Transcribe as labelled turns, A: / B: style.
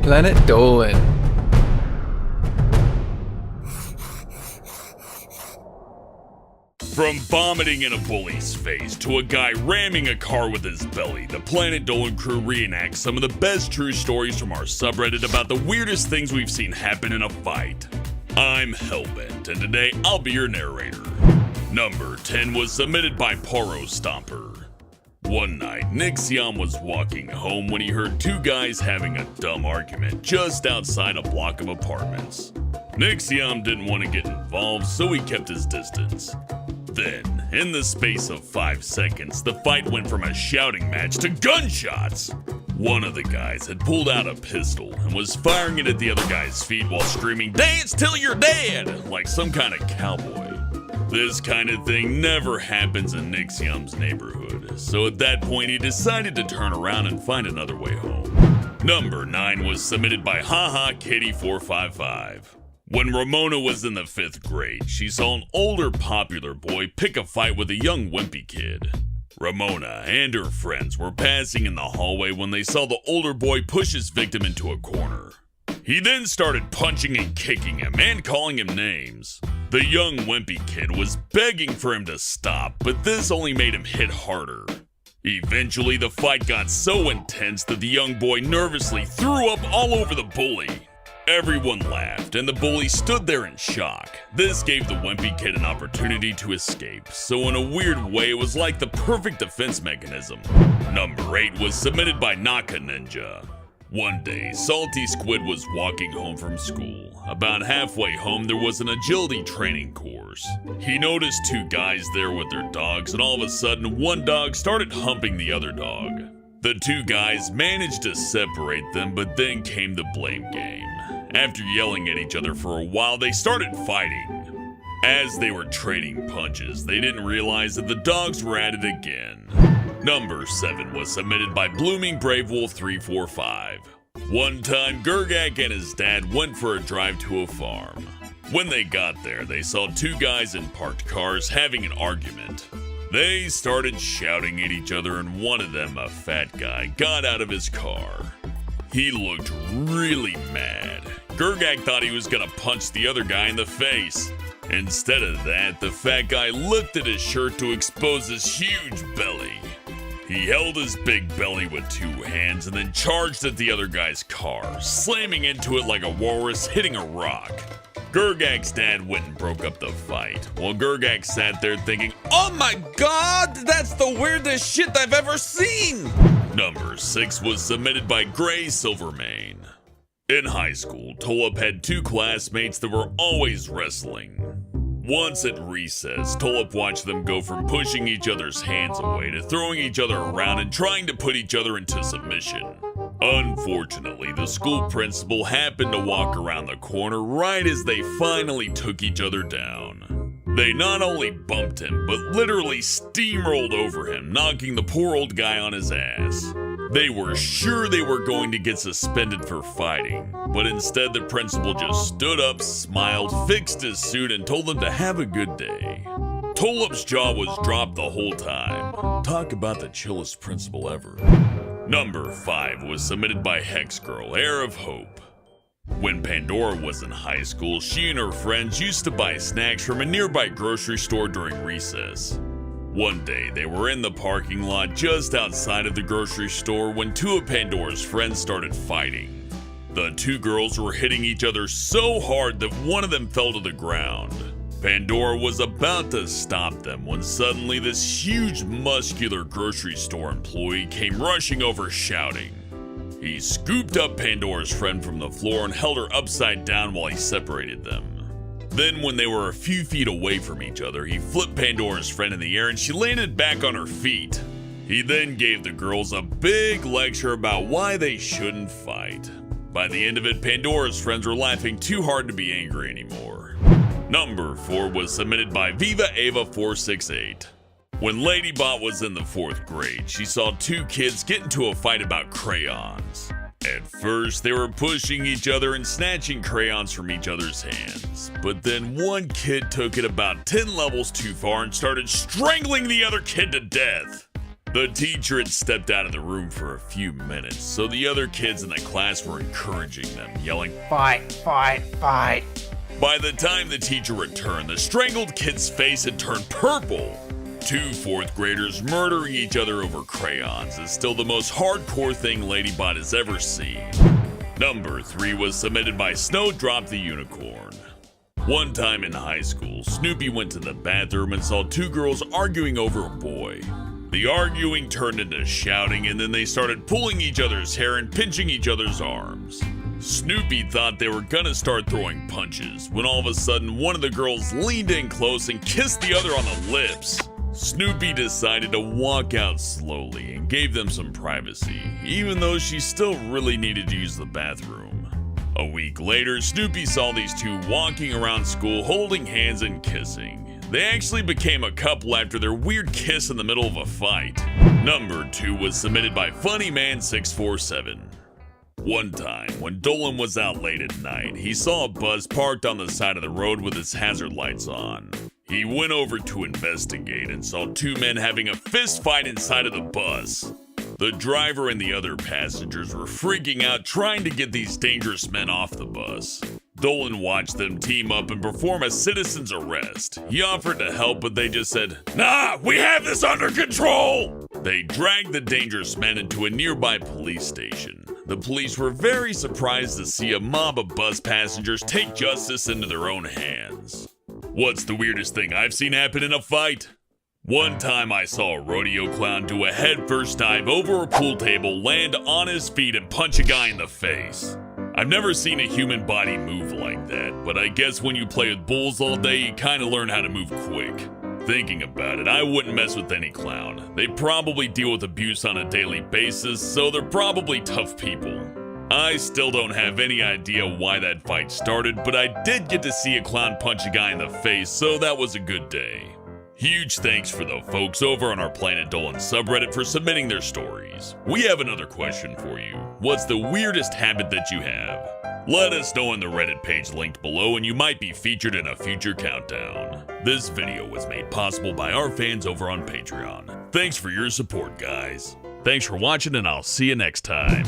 A: Planet Dolan.
B: From vomiting in a bully's face to a guy ramming a car with his belly, the Planet Dolan crew reenacts some of the best true stories from our subreddit about the weirdest things we've seen happen in a fight. I'm Hellbent, and today I'll be your narrator. Number 10 was submitted by Poro Stomper. One night, Nixion was walking home when he heard two guys having a dumb argument just outside a block of apartments. Nixion didn't want to get involved, so he kept his distance. Then, in the space of 5 seconds, the fight went from a shouting match to gunshots. One of the guys had pulled out a pistol and was firing it at the other guy's feet while screaming, "Dance till you're dead!" like some kind of cowboy. This kind of thing never happens in Nixion's neighborhood, so at that point he decided to turn around and find another way home. Number 9 was submitted by Haha Kitty 455. When Ramona was in the 5th grade, she saw an older popular boy pick a fight with a young wimpy kid. Ramona and her friends were passing in the hallway when they saw the older boy push his victim into a corner. He then started punching and kicking him and calling him names. The young wimpy kid was begging for him to stop, but this only made him hit harder. Eventually, the fight got so intense that the young boy nervously threw up all over the bully. Everyone laughed, and the bully stood there in shock. This gave the wimpy kid an opportunity to escape, so in a weird way, it was like the perfect defense mechanism. Number 8 was submitted by Naka Ninja. One day, Salty Squid was walking home from school. About halfway home, there was an agility training course. He noticed two guys there with their dogs, and all of a sudden, one dog started humping the other dog. The two guys managed to separate them, but then came the blame game. After yelling at each other for a while, they started fighting. As they were trading punches, they didn't realize that the dogs were at it again. Number 7 was submitted by Blooming Brave Wolf 345. One time, Gurgak and his dad went for a drive to a farm. When they got there, they saw two guys in parked cars having an argument. They started shouting at each other, and one of them, a fat guy, got out of his car. He looked really mad. Gurgak thought he was gonna punch the other guy in the face. Instead of that, the fat guy lifted his shirt to expose his huge belly. He held his big belly with two hands and then charged at the other guy's car, slamming into it like a walrus hitting a rock. Gurgak's dad went and broke up the fight, while Gurgak sat there thinking, "Oh my god, that's the weirdest shit I've ever seen!" Number 6 was submitted by Gray Silvermane. In high school, Tolop had two classmates that were always wrestling. Once at recess, Tolop watched them go from pushing each other's hands away to throwing each other around and trying to put each other into submission. Unfortunately, the school principal happened to walk around the corner right as they finally took each other down. They not only bumped him, but literally steamrolled over him, knocking the poor old guy on his ass. They were sure they were going to get suspended for fighting, but instead the principal just stood up, smiled, fixed his suit, and told them to have a good day. Tolop's jaw was dropped the whole time. Talk about the chillest principal ever. Number 5 was submitted by Hex Girl, Heir of Hope. When Pandora was in high school, she and her friends used to buy snacks from a nearby grocery store during recess. One day, they were in the parking lot just outside of the grocery store when two of Pandora's friends started fighting. The two girls were hitting each other so hard that one of them fell to the ground. Pandora was about to stop them when suddenly this huge muscular grocery store employee came rushing over shouting. He scooped up Pandora's friend from the floor and held her upside down while he separated them. Then when they were a few feet away from each other, he flipped Pandora's friend in the air and she landed back on her feet. He then gave the girls a big lecture about why they shouldn't fight. By the end of it, Pandora's friends were laughing too hard to be angry anymore. Number 4 was submitted by Viva Ava 468. When Ladybot was in the 4th grade, she saw two kids get into a fight about crayons. At first, they were pushing each other and snatching crayons from each other's hands. But then one kid took it about 10 levels too far and started strangling the other kid to death. The teacher had stepped out of the room for a few minutes, so the other kids in the class were encouraging them, yelling,
A: "Fight, fight, fight."
B: By the time the teacher returned, the strangled kid's face had turned purple. 2 fourth graders murdering each other over crayons is still the most hardcore thing Ladybot has ever seen. Number 3 was submitted by Snowdrop the Unicorn. One time in high school, Snoopy went to the bathroom and saw 2 girls arguing over a boy. The arguing turned into shouting, and then they started pulling each other's hair and pinching each other's arms. Snoopy thought they were gonna start throwing punches, when all of a sudden one of the girls leaned in close and kissed the other on the lips. Snoopy decided to walk out slowly and gave them some privacy, even though she still really needed to use the bathroom. A week later, Snoopy saw these 2 walking around school holding hands and kissing. They actually became a couple after their weird kiss in the middle of a fight. Number 2 was submitted by Funnyman647. One time, when Dolan was out late at night, he saw a bus parked on the side of the road with its hazard lights on. He went over to investigate and saw 2 men having a fist fight inside of the bus. The driver and the other passengers were freaking out trying to get these dangerous men off the bus. Dolan watched them team up and perform a citizen's arrest. He offered to help, but they just said, "Nah, we have this under control!" They dragged the dangerous men into a nearby police station. The police were very surprised to see a mob of bus passengers take justice into their own hands. What's the weirdest thing I've seen happen in a fight? One time I saw a rodeo clown do a headfirst dive over a pool table, land on his feet, and punch a guy in the face. I've never seen a human body move like that, but I guess when you play with bulls all day, you kinda learn how to move quick. Thinking about it, I wouldn't mess with any clown. They probably deal with abuse on a daily basis, so they're probably tough people. I still don't have any idea why that fight started, but I did get to see a clown punch a guy in the face, so that was a good day. Huge thanks for the folks over on our Planet Dolan subreddit for submitting their stories. We have another question for you. What's the weirdest habit that you have? Let us know in the Reddit page linked below and you might be featured in a future countdown. This video was made possible by our fans over on Patreon. Thanks for your support, guys. Thanks for watching and I'll see you next time.